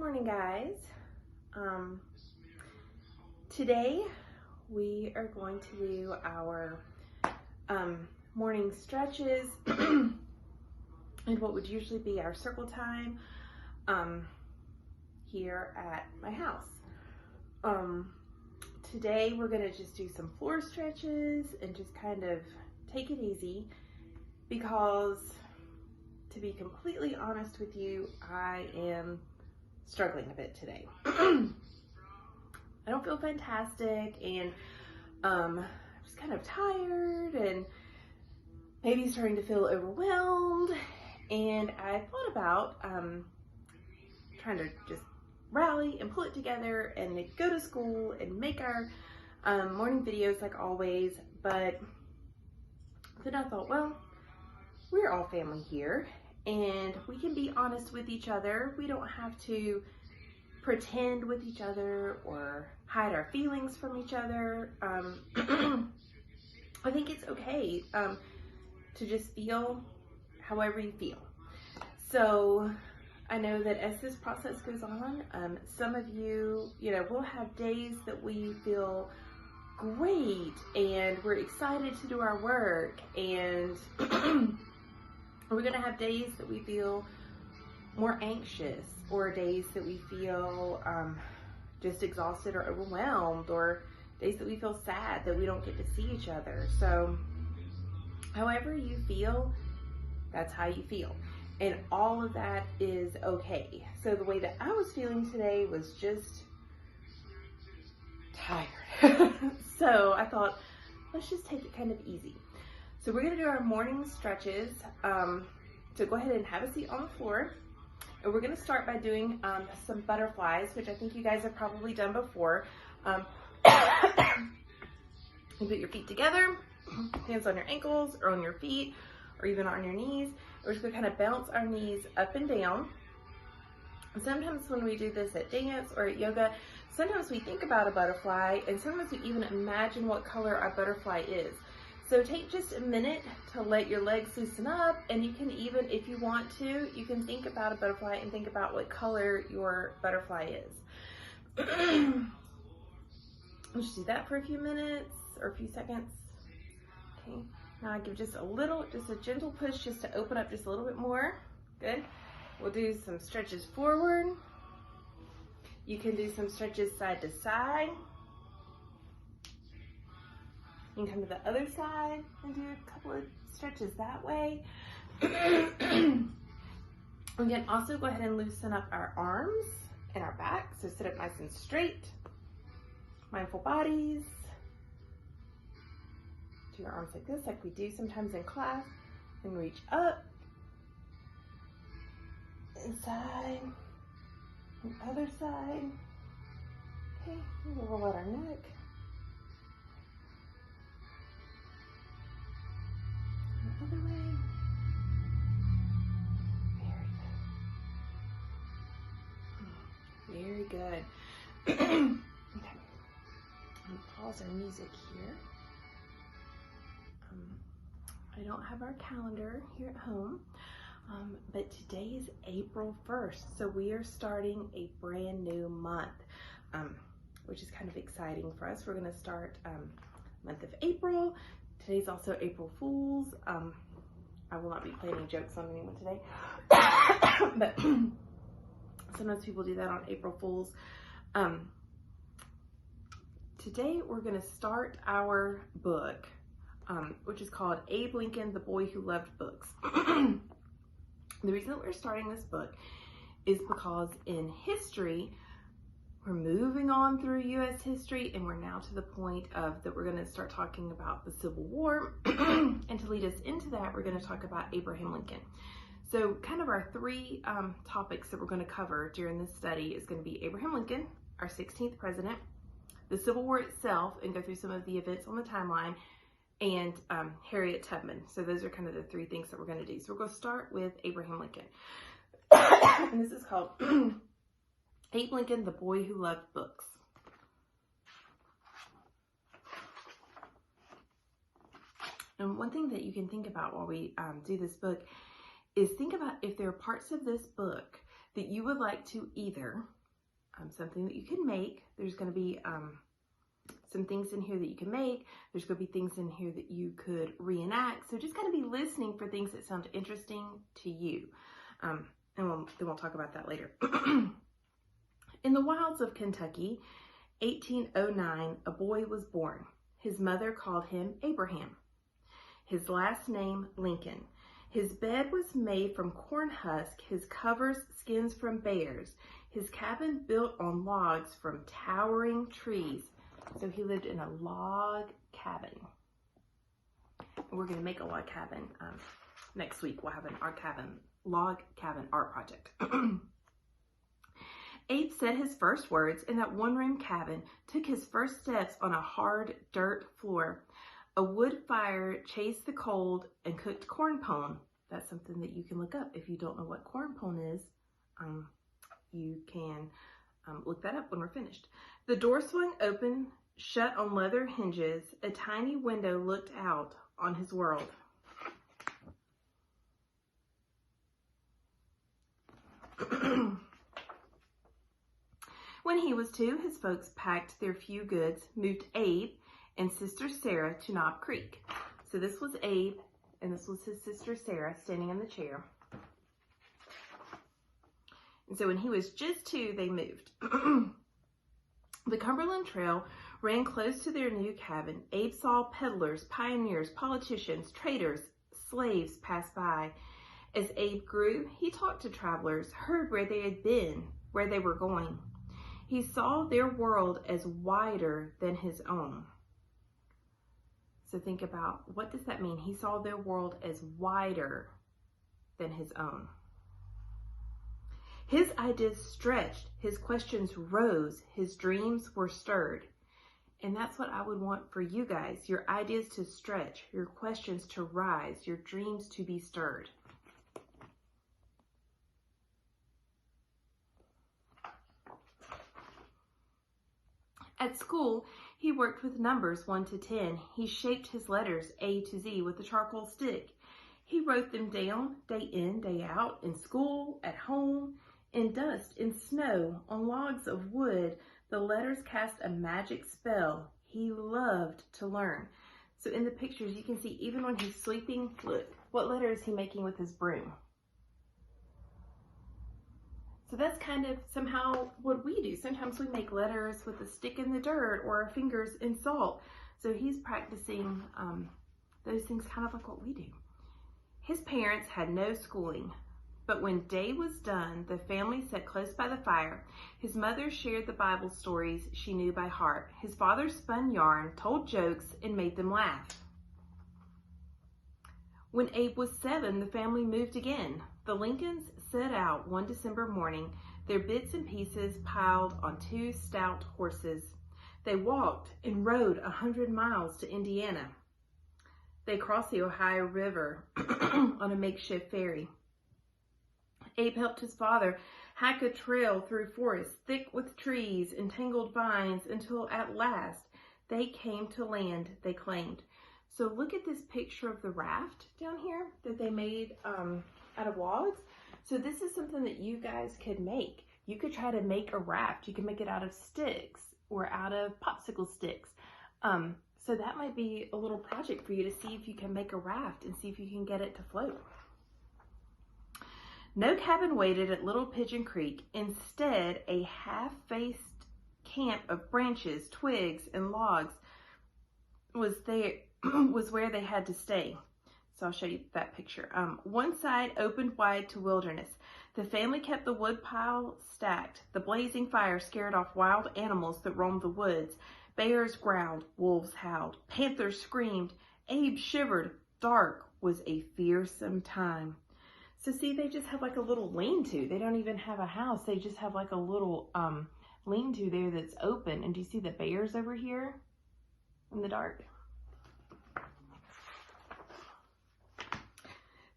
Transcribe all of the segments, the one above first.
morning, guys. Today we are going to do our morning stretches and what would usually be our circle time here at my house. Today we're going to just do some floor stretches and just kind of take it easy because, to be completely honest with you, I am struggling a bit today. I don't feel fantastic, and I'm just kind of tired and maybe starting to feel overwhelmed. And I thought about trying to just rally and pull it together and go to school and make our morning videos like always. But then I thought, well, we're all family here, and we can be honest with each other. We don't have to pretend with each other or hide our feelings from each other. I think it's okay to just feel however you feel. So I know that as this process goes on, some of you, we'll have days that we feel great and we're excited to do our work, and we're going to have days that we feel more anxious, or days that we feel just exhausted or overwhelmed, or days that we feel sad that we don't get to see each other. So however you feel, that's how you feel. And all of that is okay. So the way that I was feeling today was just tired. So I thought, let's just take it kind of easy. So we're gonna do our morning stretches. So go ahead and have a seat on the floor. And we're gonna start by doing some butterflies, which I think you guys have probably done before. You put your feet together, hands on your ankles or on your feet, or even on your knees. We're just gonna kind of bounce our knees up and down. Sometimes when we do this at dance or at yoga, sometimes we think about a butterfly, and sometimes we even imagine what color our butterfly is. So take just a minute to let your legs loosen up, and you can even, if you want to, you can think about a butterfly and think about what color your butterfly is. Let's do that for a few minutes or a few seconds. Okay, now I give just a gentle push just to open up just a little bit more. Good. We'll do some stretches forward. You can do some stretches side to side. You can come to the other side and do a couple of stretches that way. We can also go ahead and loosen up our arms and our back. So sit up nice and straight. Mindful bodies. Do your arms like this, like we do sometimes in class. And reach up. Inside. And other side. Okay, we'll roll out our neck. Other way. Very good. Okay. I'm gonna pause our music here. I don't have our calendar here at home, but today is April 1st, so we are starting a brand new month, which is kind of exciting for us. We're gonna start month of April. Today's also April Fool's. I will not be playing any jokes on anyone today, but sometimes people do that on April Fool's. Today we're going to start our book, which is called Abe Lincoln, the Boy Who Loved Books. The reason that we're starting this book is because in history, we're moving on through U.S. history, and we're now to the point of that we're going to start talking about the Civil War. And to lead us into that, we're going to talk about Abraham Lincoln. So kind of our three topics that we're going to cover during this study is going to be Abraham Lincoln, our 16th president, the Civil War itself, and go through some of the events on the timeline, and Harriet Tubman. So those are kind of the three things that we're going to do. So we're going to start with Abraham Lincoln. And this is called Abe Lincoln, the Boy Who Loved Books. And one thing that you can think about while we do this book is think about if there are parts of this book that you would like to either something that you can make. There's going to be some things in here that you can make. There's going to be things in here that you could reenact. So just kind of be listening for things that sound interesting to you. And we'll talk about that later. In the wilds of Kentucky, 1809, a boy was born. His mother called him Abraham. His last name, Lincoln. His bed was made from corn husk, his covers skins from bears, his cabin built on logs from towering trees. So he lived in a log cabin. And we're going to make a log cabin. Next week we'll have an log cabin art project. Abe said his first words in that one-room cabin, took his first steps on a hard dirt floor. A wood fire chased the cold and cooked corn pone. That's something that you can look up. If you don't know what corn pone is, you can look that up when we're finished. The door swung open, shut on leather hinges. A tiny window looked out on his world. When he was 2, his folks packed their few goods, moved Abe and sister Sarah to Knob Creek. So this was Abe, and this was his sister Sarah standing in the chair. And so when he was just 2, they moved. The Cumberland Trail ran close to their new cabin. Abe saw peddlers, pioneers, politicians, traders, slaves pass by. As Abe grew, he talked to travelers, heard where they had been, where they were going. He saw their world as wider than his own. So think about, what does that mean? He saw their world as wider than his own. His ideas stretched, his questions rose, his dreams were stirred. And that's what I would want for you guys, your ideas to stretch, your questions to rise, your dreams to be stirred. At school, he worked with numbers 1 to 10. He shaped his letters A to Z with a charcoal stick. He wrote them down day in, day out, in school, at home, in dust, in snow, on logs of wood. The letters cast a magic spell. He loved to learn. So in the pictures, you can see even when he's sleeping, look, what letter is he making with his broom? So that's kind of somehow what we do. Sometimes we make letters with a stick in the dirt or our fingers in salt. So he's practicing those things kind of like what we do. His parents had no schooling, but when day was done, the family sat close by the fire. His mother shared the Bible stories she knew by heart. His father spun yarn, told jokes, and made them laugh. When Abe was 7, the family moved again. The Lincolns set out one December morning, their bits and pieces piled on 2 stout horses. They walked and rode 100 miles to Indiana. They crossed the Ohio River on a makeshift ferry. Abe helped his father hack a trail through forests thick with trees and tangled vines until at last they came to land they claimed. So look at this picture of the raft down here that they made out of logs. So this is something that you guys could make. You could try to make a raft. You can make it out of sticks or out of popsicle sticks. So that might be a little project for you to see if you can make a raft and see if you can get it to float. No cabin waited at Little Pigeon Creek. Instead, a half-faced camp of branches, twigs, and logs was where they had to stay. So I'll show you that picture. One side opened wide to wilderness. The family kept the wood pile stacked. The blazing fire scared off wild animals that roamed the woods. Bears growled, wolves howled, panthers screamed. Abe shivered. Dark was a fearsome time. So see, they just have like a little lean-to. They don't even have a house. They just have like a little lean-to there that's open. And do you see the bears over here in the dark?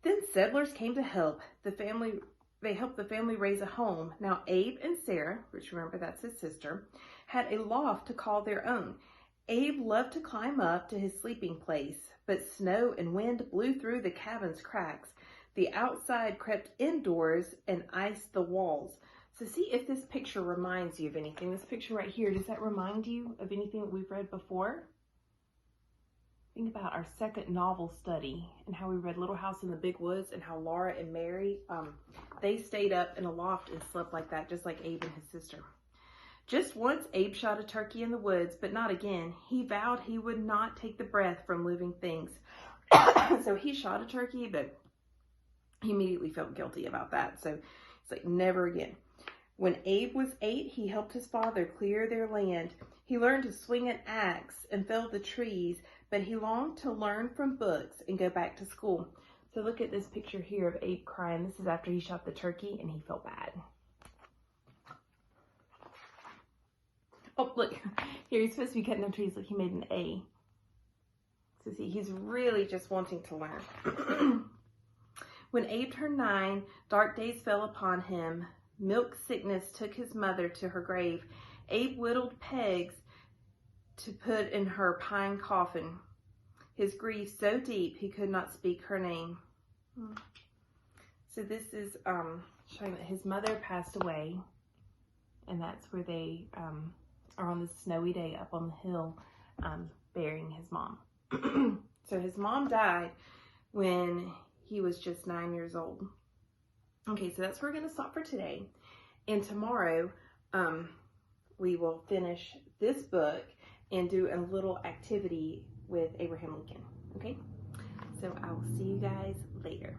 Then settlers came to help. They helped the family raise a home. Now Abe and Sarah, which remember that's his sister, had a loft to call their own. Abe loved to climb up to his sleeping place, but snow and wind blew through the cabin's cracks. The outside crept indoors and iced the walls. So see if this picture reminds you of anything. This picture right here, does that remind you of anything that we've read before? Think about our second novel study and how we read Little House in the Big Woods, and how Laura and Mary, they stayed up in a loft and slept like that, just like Abe and his sister. Just once Abe shot a turkey in the woods, but not again. He vowed he would not take the breath from living things. So he shot a turkey, but he immediately felt guilty about that. So it's like, never again. When Abe was 8, he helped his father clear their land. He learned to swing an axe and fell the trees, but he longed to learn from books and go back to school. So look at this picture here of Abe crying. This is after he shot the turkey and he felt bad. Oh, look, here he's supposed to be cutting the trees. Look, he made an A. So see, he's really just wanting to learn. When Abe turned 9, dark days fell upon him. Milk sickness took his mother to her grave. Abe whittled pegs to put in her pine coffin. His grief so deep he could not speak her name. So this is showing that his mother passed away, and that's where they are on this snowy day up on the hill burying his mom. So his mom died when he was just 9 years old. Okay, so that's where we're going to stop for today. And tomorrow, we will finish this book and do a little activity with Abraham Lincoln. Okay, so I will see you guys later.